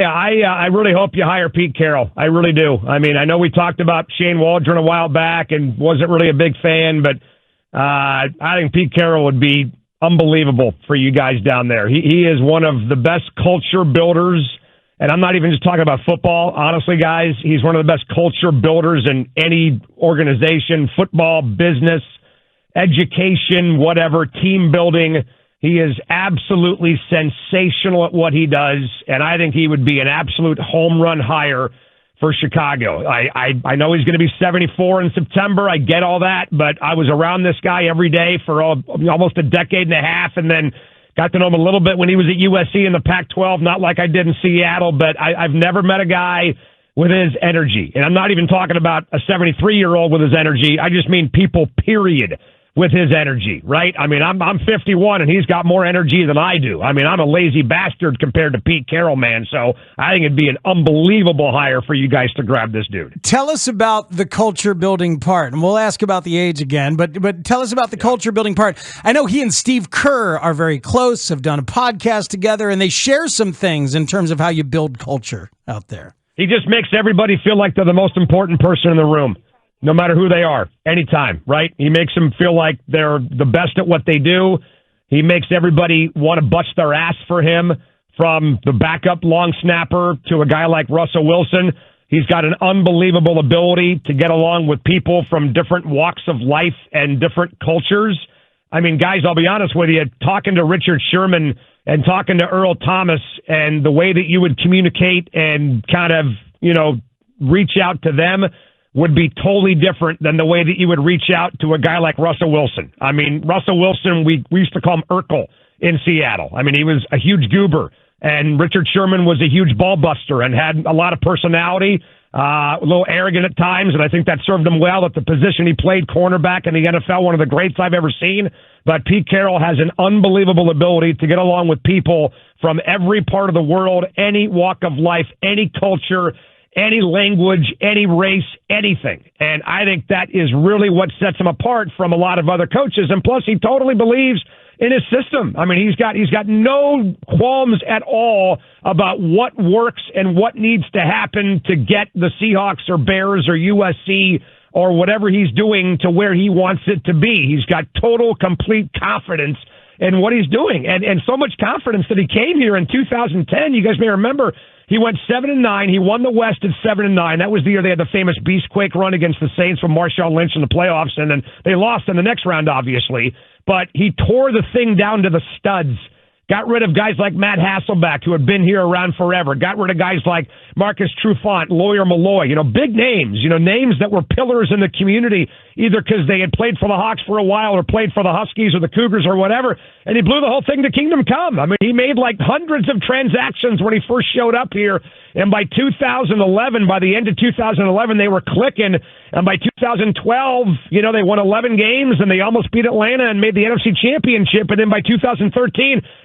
Yeah, I really hope you hire Pete Carroll. I really do. I mean, I know we talked about Shane Waldron a while back and wasn't really a big fan, but I think Pete Carroll would be unbelievable for you guys down there. He is one of the best culture builders, and I'm not even just talking about football. Honestly, guys, he's one of the best culture builders in any organization, football, business, education, whatever, team building. He is absolutely sensational at what he does, and I think he would be an absolute home run hire for Chicago. I know he's going to be 74 in September. I get all that, but I was around this guy every day for almost a decade and a half, and then got to know him a little bit when he was at USC in the Pac-12, not like I did in Seattle, but I've never met a guy with his energy. And I'm not even talking about a 73-year-old with his energy. I just mean people, period, with his energy, right? I mean, I'm 51, and he's got more energy than I do. I mean, I'm a lazy bastard compared to Pete Carroll, man. So I think it'd be an unbelievable hire for you guys to grab this dude. Tell us about the culture building part, and we'll ask about the age again, but tell us about the culture building part. I know he and Steve Kerr are very close, have done a podcast together, and they share some things in terms of how you build culture out there. He just makes everybody feel like they're the most important person in the room, no matter who they are, anytime, right? He makes them feel like they're the best at what they do. He makes everybody want to bust their ass for him, from the backup long snapper to a guy like Russell Wilson. He's got an unbelievable ability to get along with people from different walks of life and different cultures. I mean, guys, I'll be honest with you, talking to Richard Sherman and talking to Earl Thomas and the way that you would communicate and kind of, reach out to them would be totally different than the way that you would reach out to a guy like Russell Wilson. I mean, Russell Wilson, we used to call him Urkel in Seattle. I mean, he was a huge goober, and Richard Sherman was a huge ball buster and had a lot of personality, a little arrogant at times, and I think that served him well at the position he played, cornerback in the NFL, one of the greats I've ever seen. But Pete Carroll has an unbelievable ability to get along with people from every part of the world, any walk of life, any culture, any language, any race, anything. And I think that is really what sets him apart from a lot of other coaches. And plus, he totally believes in his system. I mean, he's got no qualms at all about what works and what needs to happen to get the Seahawks or Bears or USC or whatever he's doing to where he wants it to be. He's got total, complete confidence in what he's doing. And so much confidence that he came here in 2010. You guys may remember, he went 7-9. He won the West at 7-9. That was the year they had the famous Beastquake run against the Saints with Marshawn Lynch in the playoffs, and then they lost in the next round, obviously. But he tore the thing down to the studs. Got rid of guys like Matt Hasselbeck, who had been here around forever. Got rid of guys like Marcus Trufant, Lawyer Malloy, big names, names that were pillars in the community, either because they had played for the Hawks for a while or played for the Huskies or the Cougars or whatever, and he blew the whole thing to kingdom come. I mean, he made like hundreds of transactions when he first showed up here, and by 2011, by the end of 2011, they were clicking, and by 2012, they won 11 games, and they almost beat Atlanta and made the NFC Championship, and then by 2013,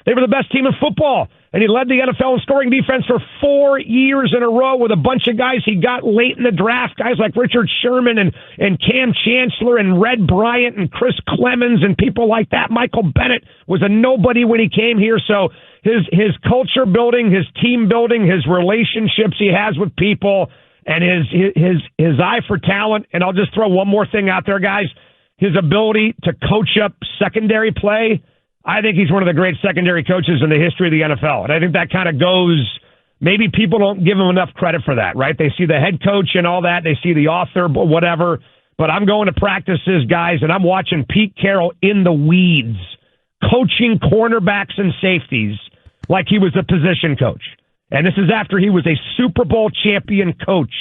they were the best team in football. And he led the NFL in scoring defense for 4 years in a row with a bunch of guys he got late in the draft, guys like Richard Sherman and Cam Chancellor and Red Bryant and Chris Clemens and people like that. Michael Bennett was a nobody when he came here. So his culture building, his team building, his relationships he has with people, and his eye for talent. And I'll just throw one more thing out there, guys. His ability to coach up secondary play. I think he's one of the great secondary coaches in the history of the NFL. And I think that kind of goes, maybe people don't give him enough credit for that, right? They see the head coach and all that. They see the author, but whatever. But I'm going to practices, guys, and I'm watching Pete Carroll in the weeds, coaching cornerbacks and safeties like he was a position coach. And this is after he was a Super Bowl champion coach.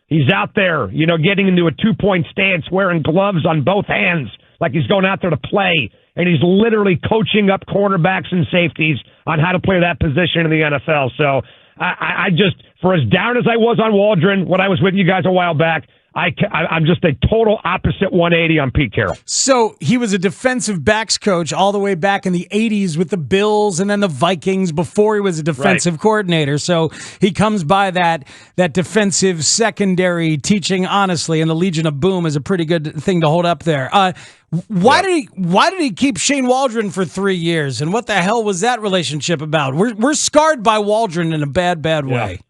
He's out there, getting into a 2-point stance, wearing gloves on both hands like he's going out there to play. And he's literally coaching up cornerbacks and safeties on how to play that position in the NFL. So I just, for as down as I was on Waldron when I was with you guys a while back, I'm just a total opposite 180 on Pete Carroll. So he was a defensive backs coach all the way back in the 80s with the Bills and then the Vikings before he was a defensive coordinator. So he comes by that defensive secondary teaching honestly, and the Legion of Boom is a pretty good thing to hold up there. Why did he keep Shane Waldron for 3 years? And what the hell was that relationship about? We're scarred by Waldron in a bad way.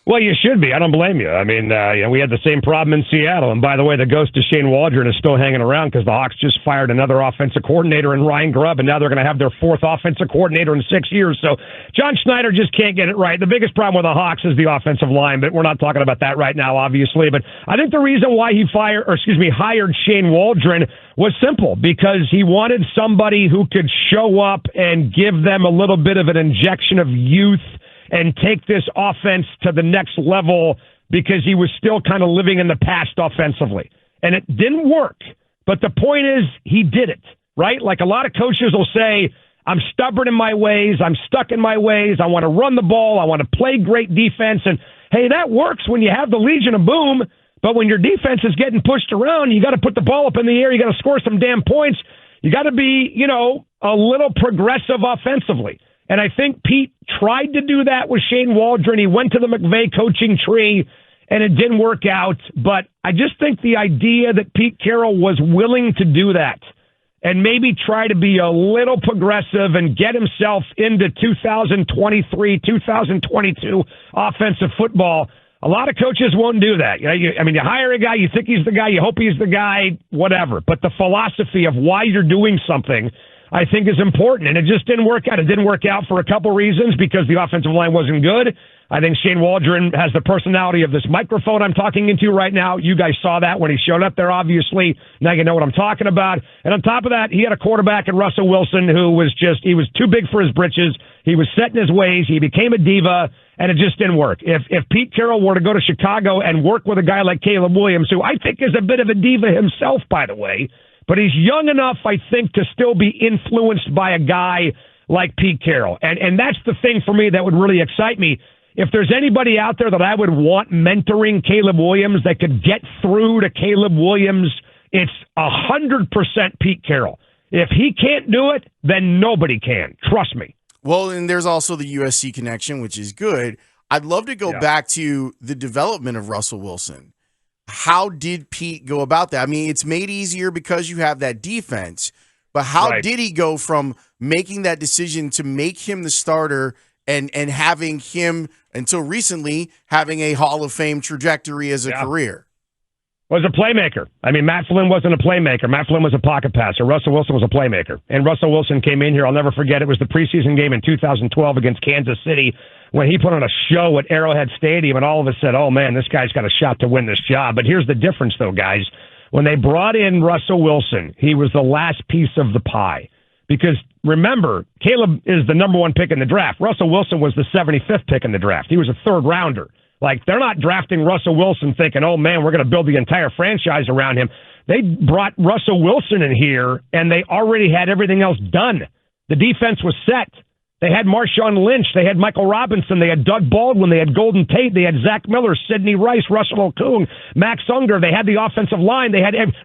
Well, you should be. I don't blame you. I mean, we had the same problem in Seattle. And by the way, the ghost of Shane Waldron is still hanging around because the Hawks just fired another offensive coordinator in Ryan Grubb, and now they're going to have their fourth offensive coordinator in 6 years. So John Schneider just can't get it right. The biggest problem with the Hawks is the offensive line, but we're not talking about that right now, obviously. But I think the reason why he hired Shane Waldron was simple, because he wanted somebody who could show up and give them a little bit of an injection of youth and take this offense to the next level, because he was still kind of living in the past offensively. And it didn't work. But the point is, he did it, right? Like a lot of coaches will say, I'm stubborn in my ways, I'm stuck in my ways, I want to run the ball, I want to play great defense. And hey, that works when you have the Legion of Boom, but when your defense is getting pushed around, you got to put the ball up in the air, you got to score some damn points, you got to be, a little progressive offensively. And I think Pete tried to do that with Shane Waldron. He went to the McVay coaching tree, and it didn't work out. But I just think the idea that Pete Carroll was willing to do that and maybe try to be a little progressive and get himself into 2023, 2022 offensive football, a lot of coaches won't do that. You hire a guy, you think he's the guy, you hope he's the guy, whatever. But the philosophy of why you're doing something, I think, is important, and it just didn't work out. It didn't work out for a couple reasons, because the offensive line wasn't good. I think Shane Waldron has the personality of this microphone I'm talking into right now. You guys saw that when he showed up there, obviously. Now you know what I'm talking about. And on top of that, he had a quarterback in Russell Wilson who was he was too big for his britches. He was set in his ways. He became a diva, and it just didn't work. If Pete Carroll were to go to Chicago and work with a guy like Caleb Williams, who I think is a bit of a diva himself, by the way, but he's young enough, I think, to still be influenced by a guy like Pete Carroll. And that's the thing for me that would really excite me. If there's anybody out there that I would want mentoring Caleb Williams that could get through to Caleb Williams, it's 100% Pete Carroll. If he can't do it, then nobody can. Trust me. Well, and there's also the USC connection, which is good. I'd love to go back to the development of Russell Wilson. How did Pete go about that? I mean, it's made easier because you have that defense, but how did he go from making that decision to make him the starter and having him, until recently, having a Hall of Fame trajectory as a career? Was a playmaker. I mean, Matt Flynn wasn't a playmaker. Matt Flynn was a pocket passer. Russell Wilson was a playmaker. And Russell Wilson came in here. I'll never forget. It was the preseason game in 2012 against Kansas City when he put on a show at Arrowhead Stadium, and all of us said, oh, man, this guy's got a shot to win this job. But here's the difference, though, guys. When they brought in Russell Wilson, he was the last piece of the pie. Because, remember, Caleb is the number one pick in the draft. Russell Wilson was the 75th pick in the draft. He was a third rounder. Like, they're not drafting Russell Wilson thinking, oh, man, we're going to build the entire franchise around him. They brought Russell Wilson in here, and they already had everything else done. The defense was set. They had Marshawn Lynch. They had Michael Robinson. They had Doug Baldwin. They had Golden Tate. They had Zach Miller, Sidney Rice, Russell Okung, Max Unger. They had the offensive line.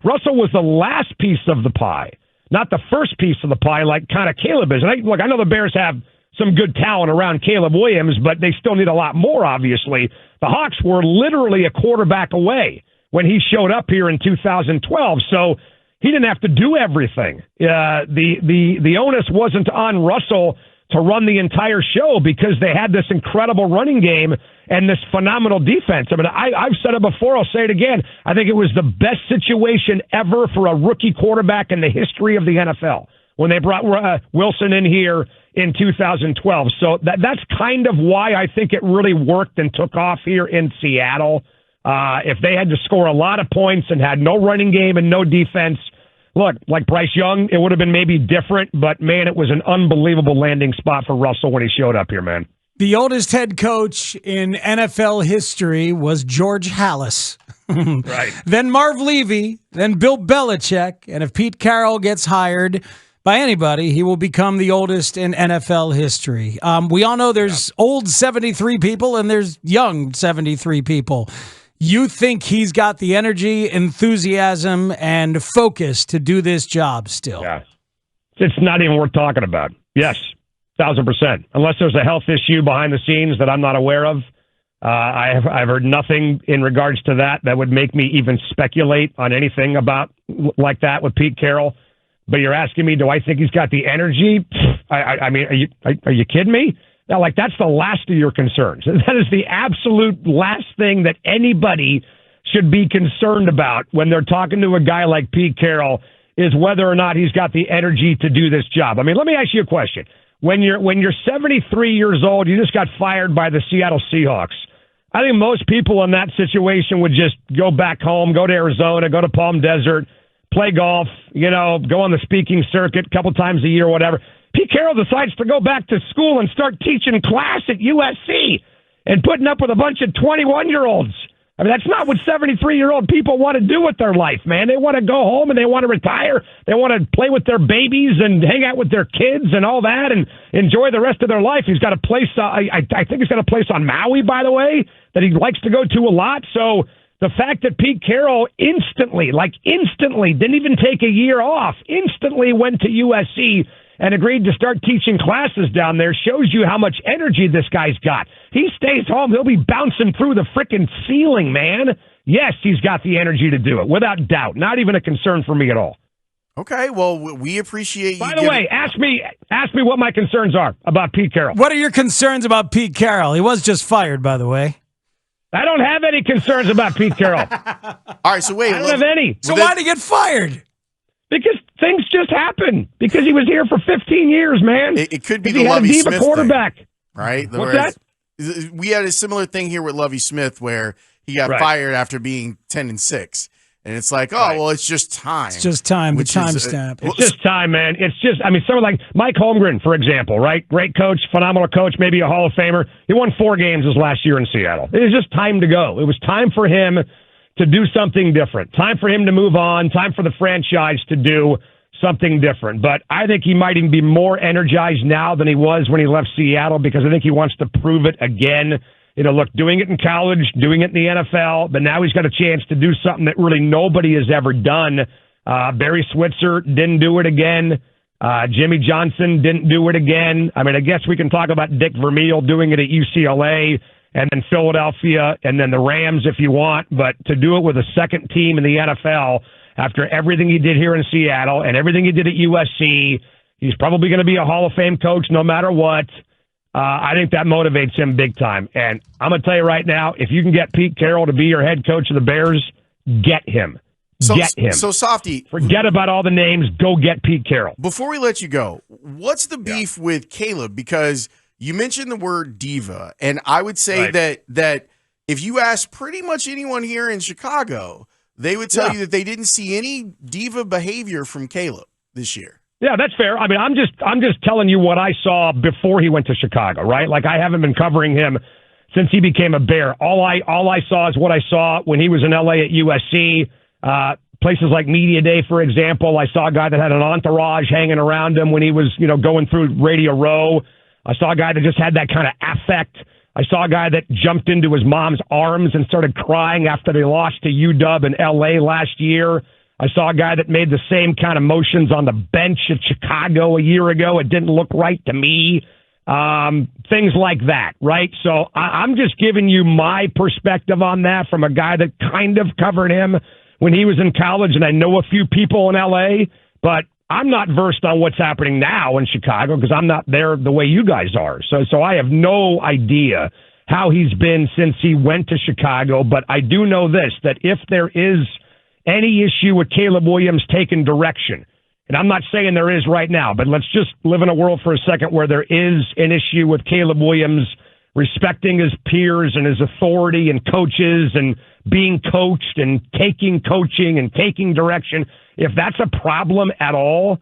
Russell was the last piece of the pie, not the first piece of the pie like kind of Caleb is. And I know the Bears have some good talent around Caleb Williams, but they still need a lot more, obviously. The Hawks were literally a quarterback away when he showed up here in 2012, so he didn't have to do everything. The onus wasn't on Russell to run the entire show because they had this incredible running game and this phenomenal defense. I mean, I've said it before, I'll say it again. I think it was the best situation ever for a rookie quarterback in the history of the NFL when they brought Wilson in here in 2012. So that's kind of why I think it really worked and took off here in Seattle. If they had to score a lot of points and had no running game and no defense, look, like Bryce Young, it would have been maybe different, but, man, it was an unbelievable landing spot for Russell when he showed up here, man. The oldest head coach in NFL history was George Halas. Right. Then Marv Levy, then Bill Belichick, and if Pete Carroll gets hired by anybody, he will become the oldest in NFL history. We all know there's old 73 people and there's young 73 people. You think he's got the energy, enthusiasm, and focus to do this job still? Yeah. It's not even worth talking about. Yes, 1,000%. Unless there's a health issue behind the scenes that I'm not aware of. I've heard nothing in regards to that would make me even speculate on anything about like that with Pete Carroll. But you're asking me, do I think he's got the energy? I mean, are you kidding me? Now, like, that's the last of your concerns. That is the absolute last thing that anybody should be concerned about when they're talking to a guy like Pete Carroll, is whether or not he's got the energy to do this job. I mean, let me ask you a question. When you're 73 years old, you just got fired by the Seattle Seahawks. I think most people in that situation would just go back home, go to Arizona, go to Palm Desert, play golf, go on the speaking circuit a couple times a year, whatever. Pete Carroll decides to go back to school and start teaching class at USC and putting up with a bunch of 21-year-olds. I mean, that's not what 73-year-old people want to do with their life, man. They want to go home and they want to retire. They want to play with their babies and hang out with their kids and all that and enjoy the rest of their life. He's got a place, I think he's got a place on Maui, by the way, that he likes to go to a lot. So the fact that Pete Carroll instantly, didn't even take a year off, instantly went to USC and agreed to start teaching classes down there shows you how much energy this guy's got. He stays home, he'll be bouncing through the frickin' ceiling, man. Yes, he's got the energy to do it, without doubt. Not even a concern for me at all. Okay, well, we appreciate you. By the way, ask me what my concerns are about Pete Carroll. What are your concerns about Pete Carroll? He was just fired, by the way. I don't have any concerns about Pete Carroll. All right, so wait. I don't have any. So why did he get fired? Because things just happen. Because he was here for 15 years, man. It could be the Lovie Smith quarterback thing, right? What's that? We had a similar thing here with Lovie Smith where he got fired after being 10-6. And it's like, well, it's just time. It's just time. The time stamp. It's just time, man. It's just, someone like Mike Holmgren, for example, right? Great coach, phenomenal coach, maybe a Hall of Famer. He won 4 games his last year in Seattle. It was just time to go. It was time for him to do something different. Time for him to move on. Time for the franchise to do something different. But I think he might even be more energized now than he was when he left Seattle, because I think he wants to prove it again. Look, doing it in college, doing it in the NFL, but now he's got a chance to do something that really nobody has ever done. Barry Switzer didn't do it again. Jimmy Johnson didn't do it again. I mean, I guess we can talk about Dick Vermeil doing it at UCLA and then Philadelphia and then the Rams if you want, but to do it with a second team in the NFL after everything he did here in Seattle and everything he did at USC, he's probably going to be a Hall of Fame coach no matter what. I think that motivates him big time. And I'm going to tell you right now, if you can get Pete Carroll to be your head coach of the Bears, get him. Get him. So, Softy, forget about all the names. Go get Pete Carroll. Before we let you go, what's the beef with Caleb? Because you mentioned the word diva, and I would say that if you ask pretty much anyone here in Chicago, they would tell you that they didn't see any diva behavior from Caleb this year. Yeah, that's fair. I mean, I'm just telling you what I saw before he went to Chicago, right? Like, I haven't been covering him since he became a Bear. All I saw is what I saw when he was in LA at USC. Places like Media Day, for example, I saw a guy that had an entourage hanging around him when he was, going through Radio Row. I saw a guy that just had that kind of affect. I saw a guy that jumped into his mom's arms and started crying after they lost to UW in LA last year. I saw a guy that made the same kind of motions on the bench at Chicago a year ago. It didn't look right to me. Things like that, right? So I'm just giving you my perspective on that from a guy that kind of covered him when he was in college, and I know a few people in L.A., but I'm not versed on what's happening now in Chicago because I'm not there the way you guys are. So I have no idea how he's been since he went to Chicago, but I do know this, that if there is any issue with Caleb Williams taking direction, and I'm not saying there is right now, but let's just live in a world for a second where there is an issue with Caleb Williams respecting his peers and his authority and coaches and being coached and taking coaching and taking direction. If that's a problem at all,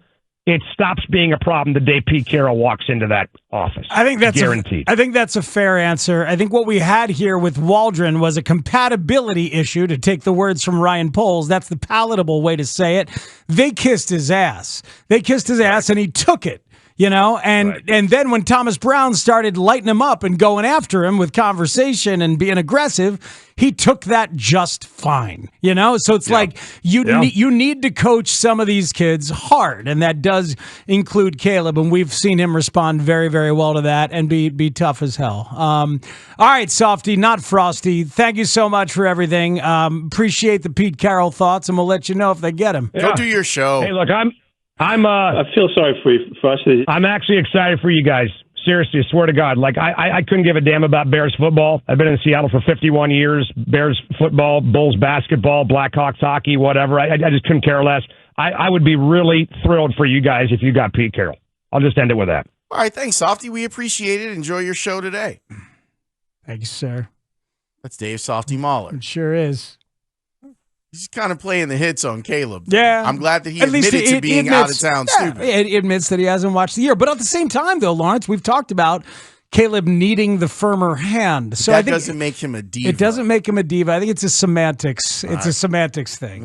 it stops being a problem the day Pete Carroll walks into that office. I think that's guaranteed. I think that's a fair answer. I think what we had here with Waldron was a compatibility issue, to take the words from Ryan Poles. That's the palatable way to say it. They kissed his ass. They kissed his ass, and he took it. And then when Thomas Brown started lighting him up and going after him with conversation and being aggressive, he took that just fine. So it's like you need to coach some of these kids hard, and that does include Caleb, and we've seen him respond very, very well to that and be tough as hell. All right, Softy, not Frosty. Thank you so much for everything. Appreciate the Pete Carroll thoughts, and we'll let you know if they get him. Go do your show. Hey, look, I feel sorry for you, Frosty. I'm actually excited for you guys. Seriously, I swear to God, like I couldn't give a damn about Bears football. I've been in Seattle for 51 years. Bears football, Bulls basketball, Blackhawks hockey, whatever. I just couldn't care less. I would be really thrilled for you guys if you got Pete Carroll. I'll just end it with that. All right, thanks, Softy. We appreciate it. Enjoy your show today. Thank you, sir. That's Dave Softy Mahler. It sure is. He's kind of playing the hits on Caleb. Yeah. I'm glad that he At least admitted to being out of town stupid. It admits that he hasn't watched the year. But at the same time, though, Lawrence, we've talked about Caleb needing the firmer hand. So that I think doesn't make him a diva. It doesn't make him a diva. I think it's a semantics. It's a semantics thing.